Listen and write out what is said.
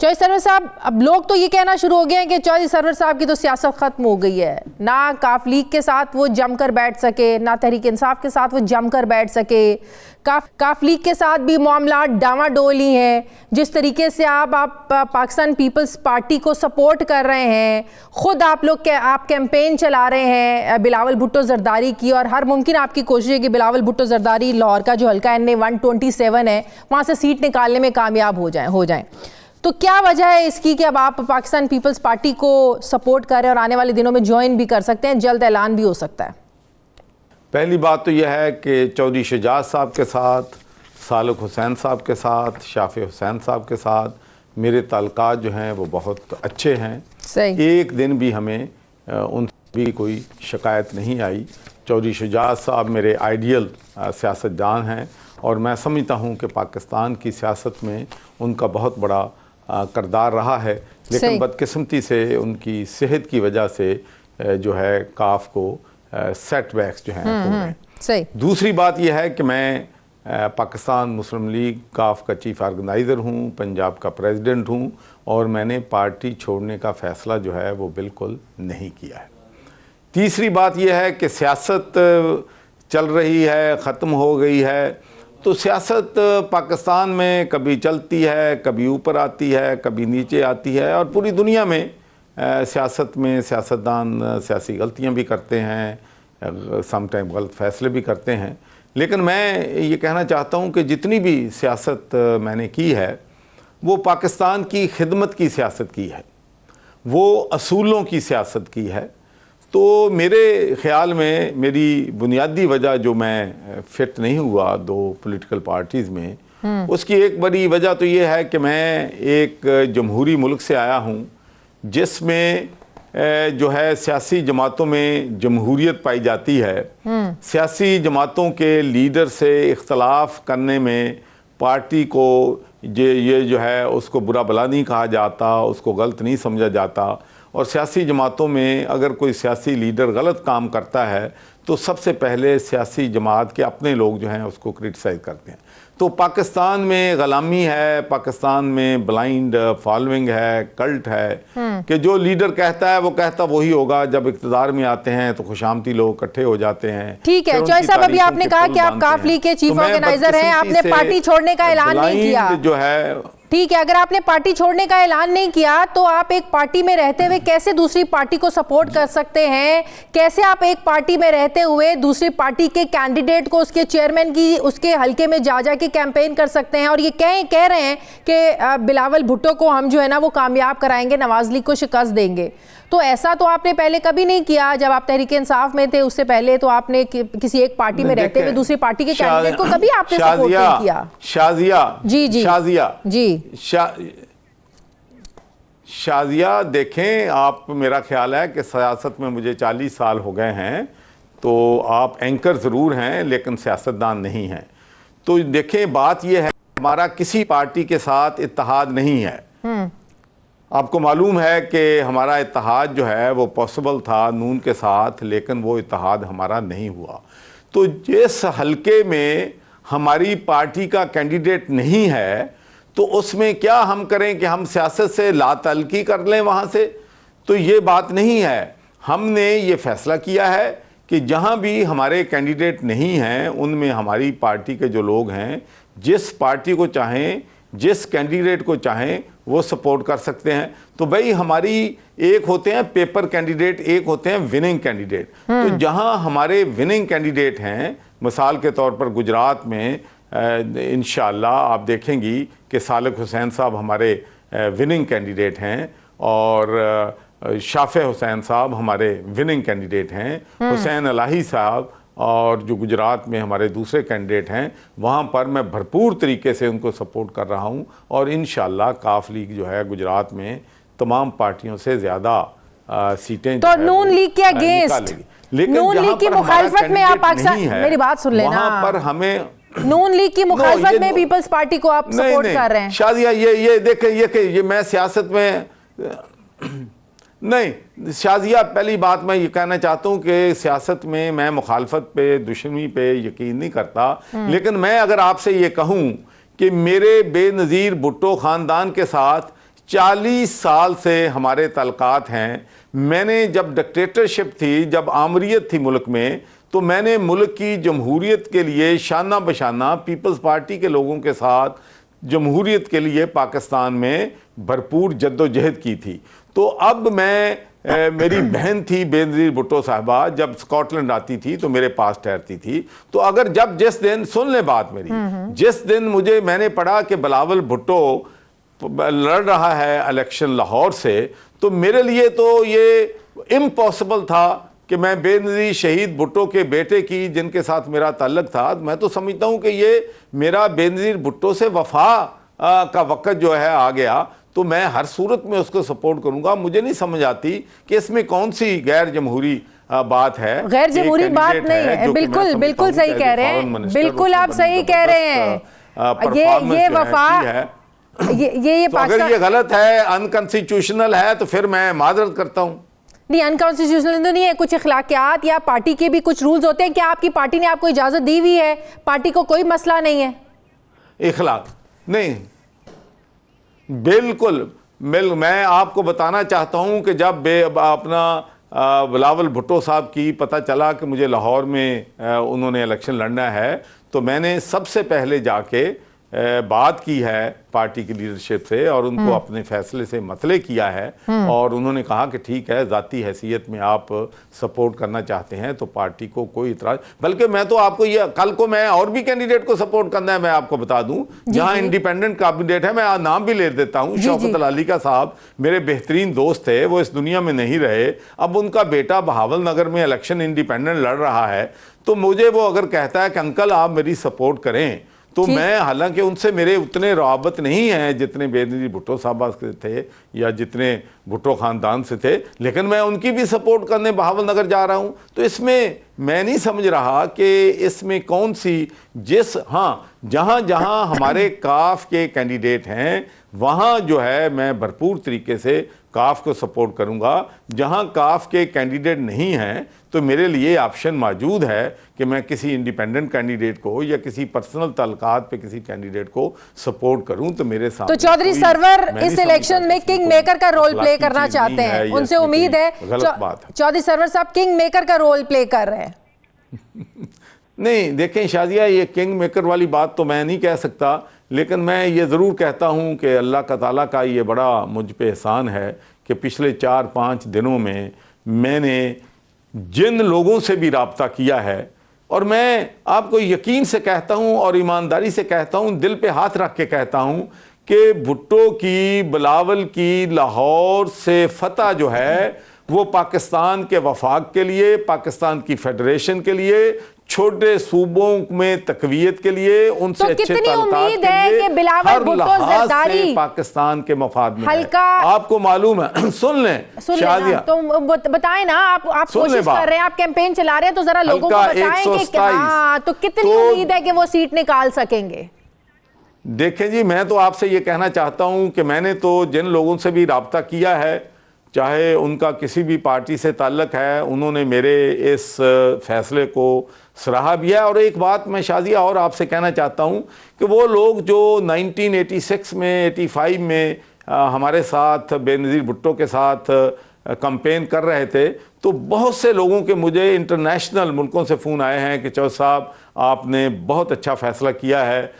Chaudhary server साहब, अब लोग तो ये कहना शुरू हो गए हैं कि चौधरी सरवर साहब की तो सियासत खत्म हो गई है, ना काफ लीग के साथ वो जमकर बैठ सके, ना तहरीक इंसाफ के साथ वो जमकर बैठ सके, काफ लीग के साथ भी मामला डामाडोल ही हैं। जिस तरीके से आप पाकिस्तान पीपल्स पार्टी को सपोर्ट कर रहे हैं, खुद आप कैंपेन चला रहे हैं बिलावल भुट्टो जरदारी की, और हर मुमकिन आपकी कोशिश है कि बिलावल भुट्टो जरदारी लाहौर का जो हल्का NA 127 है वहाँ से सीट निकालने में कामयाब हो जाएं। तो क्या वजह है इसकी कि अब आप पाकिस्तान पीपल्स पार्टी को सपोर्ट कर रहे हैं और आने वाले दिनों में ज्वाइन भी कर सकते हैं, जल्द ऐलान भी हो सकता है? पहली बात तो यह है कि चौधरी शजात साहब के साथ, सालुक हुसैन साहब के साथ, शाफी हुसैन साहब के साथ मेरे ताल्लुकात जो हैं वो बहुत अच्छे हैं। सही। एक दिन भी हमें उनसे भी कोई शिकायत नहीं आई। चौधरी शजात साहब मेरे आइडियल सियासतदान हैं और मैं समझता हूँ कि पाकिस्तान की सियासत में उनका बहुत बड़ा किरदार रहा है, लेकिन बदकिस्मती से उनकी सेहत की वजह से जो है काफ को सेटबैक्स जो हैं हुए। सही। दूसरी बात यह है कि मैं पाकिस्तान मुस्लिम लीग काफ का चीफ ऑर्गेनाइज़र हूँ, पंजाब का प्रेसिडेंट हूँ, और मैंने पार्टी छोड़ने का फ़ैसला जो है वो बिल्कुल नहीं किया है। तीसरी बात यह है कि सियासत चल रही है, ख़त्म हो गई है, तो सियासत पाकिस्तान में कभी चलती है, कभी ऊपर आती है, कभी नीचे आती है, और पूरी दुनिया में सियासत में सियासतदान सियासी गलतियां भी करते हैं, समटाइम गलत फैसले भी करते हैं। लेकिन मैं ये कहना चाहता हूं कि जितनी भी सियासत मैंने की है वो पाकिस्तान की खिदमत की सियासत की है, वो असूलों की सियासत की है। तो मेरे ख़्याल में मेरी बुनियादी वजह जो मैं फिट नहीं हुआ दो पॉलिटिकल पार्टीज़ में, उसकी एक बड़ी वजह तो ये है कि मैं एक जमहूरी मुल्क से आया हूँ जिसमें जो है सियासी जमातों में जमहूरियत पाई जाती है। सियासी जमातों के लीडर से इख्तलाफ करने में पार्टी को ये जो है उसको बुरा भला नहीं कहा जाता, उसको गलत नहीं समझा जाता, और सियासी जमातों में अगर कोई सियासी लीडर गलत काम करता है तो सबसे पहले सियासी जमात के अपने लोग जो हैं उसको क्रिटिसाइज़ करते हैं। तो पाकिस्तान में ग़ुलामी है, पाकिस्तान में ब्लाइंड फॉलोइंग है, कल्ट है कि जो लीडर कहता है वो कहता वही होगा। जब इक़्तिदार में आते हैं तो खुशामती लोग इकट्ठे हो जाते हैं। ठीक है चौधरी साहब, अभी आपने कहा कि आप काफ लीग के चीफ ऑर्गेनाइजर हैं, आपने पार्टी छोड़ने का ऐलान नहीं किया जो है। ठीक है, अगर आपने पार्टी छोड़ने का ऐलान नहीं किया तो आप एक पार्टी में रहते हुए कैसे दूसरी पार्टी को सपोर्ट कर सकते हैं? कैसे आप एक पार्टी में रहते हुए दूसरी पार्टी के कैंडिडेट को, उसके चेयरमैन की उसके हल्के में जा के कैंपेन कर सकते हैं और ये कह रहे हैं कि बिलावल भुट्टो को हम जो है ना वो कामयाब कराएंगे, नवाज लीग को शिकस्त देंगे? तो ऐसा तो आपने पहले कभी नहीं किया। जब आप तहरीक इंसाफ में थे उससे पहले तो आपने किसी एक पार्टी में रहते हुए दूसरी पार्टी के कैंडिडेट को कभी आपने सपोर्ट नहीं किया। शाजिया देखें, आप, मेरा ख्याल है कि सियासत में मुझे 40 साल हो गए हैं, तो आप एंकर ज़रूर हैं लेकिन सियासतदान नहीं हैं। तो देखें, बात यह है हमारा किसी पार्टी के साथ इत्तेहाद नहीं है। आपको मालूम है कि हमारा इत्तेहाद जो है वो पॉसिबल था नून के साथ, लेकिन वो इत्तेहाद हमारा नहीं हुआ। तो जिस हल्के में हमारी पार्टी का कैंडिडेट नहीं है तो उसमें क्या हम करें कि हम सियासत से लातल्की कर लें वहाँ से? तो ये बात नहीं है। हमने ये फैसला किया है कि जहाँ भी हमारे कैंडिडेट नहीं हैं उनमें हमारी पार्टी के जो लोग हैं जिस पार्टी को चाहें, जिस कैंडिडेट को चाहें वो सपोर्ट कर सकते हैं। तो भाई हमारी एक होते हैं पेपर कैंडिडेट, एक होते हैं विनिंग कैंडिडेट। तो जहां हमारे विनिंग कैंडिडेट हैं, मिसाल के तौर पर गुजरात में इंशाअल्लाह आप देखेंगी कि सालुक हुसैन साहब हमारे विनिंग कैंडिडेट हैं और शाफी हुसैन साहब हमारे विनिंग कैंडिडेट हैं। हुसैन अलाही साहब और जो गुजरात में हमारे दूसरे कैंडिडेट हैं वहाँ पर मैं भरपूर तरीके से उनको सपोर्ट कर रहा हूँ और इंशाअल्लाह काफ लीग जो है गुजरात में तमाम पार्टियों से ज़्यादा सीटें तो नून लीग के अगेंस्ट, नून लीग की मुखालफत में आप पाकिस्तान, मेरी बात सुन लेना, वहाँ पर हमें नून लीग की मुखालफत में पीपल्स पार्टी को आप सपोर्ट कर रहे हैं। शादिया ये देखें, ये मैं सियासत में नहीं, शाजिया पहली बात मैं ये कहना चाहता हूँ कि सियासत में मैं मुखालफत पे, दुश्मनी पे यकीन नहीं करता। लेकिन मैं अगर आपसे ये कहूँ कि मेरे बेनज़ीर भुट्टो ख़ानदान के साथ 40 साल से हमारे ताल्लुकात हैं। मैंने जब डिक्टेटरशिप थी, जब आमरीत थी मुल्क में, तो मैंने मुल्क की जमहूरियत के लिए शाना बशाना पीपल्स पार्टी के लोगों के साथ जमहूरियत के लिए पाकिस्तान में भरपूर जद्दोजहद की थी। तो अब मैं मेरी बहन थी बेनज़ीर भुट्टो साहिबा, जब स्कॉटलैंड आती थी तो मेरे पास ठहरती थी। तो अगर जिस दिन, सुन ले बात मेरी, जिस दिन मैंने पढ़ा कि बिलावल भुट्टो लड़ रहा है इलेक्शन लाहौर से, तो मेरे लिए तो ये इम्पॉसिबल था कि मैं बेनज़ीर शहीद भुट्टो के बेटे की, जिनके साथ मेरा ताल्लुक था, मैं तो समझता हूँ कि ये मेरा बेनज़ीर भुट्टो से वफा का वक़्त जो है आ गया, तो मैं हर सूरत में उसको सपोर्ट करूंगा। मुझे नहीं समझ आती कि इसमें कौन सी गैर जमहूरी बात है। गैर जमहूरी बात नहीं है, बिल्कुल बिल्कुल सही कह रहे हैं, बिल्कुल आप सही कह रहे हैं। ये वफा ये तो अगर ये गलत है, अनकॉन्स्टिट्यूशनल है, तो फिर मैं माजरत करता हूं। नहीं, अनकॉन्स्टिट्यूशनल तो नहीं है, कुछ इखलाकियात या पार्टी के भी कुछ रूल्स होते हैं। क्या आपकी पार्टी ने आपको इजाजत दी हुई है? पार्टी को कोई मसला नहीं है इखलाक? नहीं, बिल्कुल। मैं आपको बताना चाहता हूं कि जब अपना बिलावल भुट्टो साहब की पता चला कि मुझे लाहौर में उन्होंने इलेक्शन लड़ना है, तो मैंने सबसे पहले जाके बात की है पार्टी की लीडरशिप से और उनको अपने फैसले से मतले किया है। और उन्होंने कहा कि ठीक है, ज़ाती हैसियत में आप सपोर्ट करना चाहते हैं तो पार्टी को कोई इतराज, बल्कि मैं तो आपको ये, कल को मैं और भी कैंडिडेट को सपोर्ट करना है, मैं आपको बता दूं, जहां इंडिपेंडेंट कैंडिडेट है, मैं नाम भी ले देता हूं, शौकत अली का साहब मेरे बेहतरीन दोस्त थे, वो इस दुनिया में नहीं रहे, अब उनका बेटा बहावल नगर में इलेक्शन इंडिपेंडेंट लड़ रहा है। तो मुझे वो अगर कहता है कि अंकल आप मेरी सपोर्ट करें, तो मैं, हालांकि उनसे मेरे उतने रवाबत नहीं हैं जितने बेनज़ीर भुट्टो साहब से थे या जितने भुट्टो ख़ानदान से थे, लेकिन मैं उनकी भी सपोर्ट करने बहावल नगर जा रहा हूं। तो इसमें मैं नहीं समझ रहा कि इसमें कौन सी, जहां जहां हमारे काफ के कैंडिडेट हैं वहां जो है मैं भरपूर तरीके से काफ को सपोर्ट करूंगा। जहां काफ के कैंडिडेट नहीं हैं तो मेरे लिए ऑप्शन मौजूद है कि मैं किसी इंडिपेंडेंट कैंडिडेट को या किसी पर्सनल ताल्लुकात पे किसी कैंडिडेट को सपोर्ट करूं। तो मेरे सामने तो चौधरी सरवर इस इलेक्शन में किंग मेकर का रोल प्ले करना चाहते हैं, उनसे उम्मीद है। गलत बात है। चौधरी सरवर साहब किंग मेकर का रोल प्ले कर रहे हैं। नहीं, देखें शाजिया, ये किंग मेकर वाली बात तो मैं नहीं कह सकता, लेकिन मैं ये ज़रूर कहता हूँ कि अल्लाह का ताला का ये बड़ा मुझ पे एहसान है कि पिछले 4-5 दिनों में मैंने जिन लोगों से भी राब्ता किया है, और मैं आपको यकीन से कहता हूँ और ईमानदारी से कहता हूँ, दिल पे हाथ रख के कहता हूँ कि भुट्टो की, बिलावल की लाहौर से फतह जो है वो पाकिस्तान के वफाक के लिए, पाकिस्तान की फेडरेशन के लिए, छोटे सूबों में तकवीयत के लिए, उनसे तो अच्छे ताल्लुकात के लिए, कि बिलावल भुट्टो ज़रदारी पाकिस्तान के मफाद में हल्का, आपको मालूम है। सुन लें शादिया, तो बताएं ना, आप कोशिश कर रहे हैं, आप कैंपेन चला रहे हैं, तो जरा लोगों को बताएं कि हाँ, तो कितनी उम्मीद है कि वो सीट निकाल सकेंगे? देखें जी, मैं तो आपसे ये कहना चाहता हूं कि मैंने तो जिन लोगों से भी राब्ता किया है, चाहे उनका किसी भी पार्टी से ताल्लुक है, उन्होंने मेरे इस फैसले को सराहा भी है। और एक बात मैं शाजिया और आपसे कहना चाहता हूं कि वो लोग जो 1986 में, 85 में हमारे साथ बेनज़ीर भुट्टो के साथ कैंपेन कर रहे थे, तो बहुत से लोगों के मुझे इंटरनेशनल मुल्कों से फ़ोन आए हैं कि चौधरी साहब आपने बहुत अच्छा फ़ैसला किया है,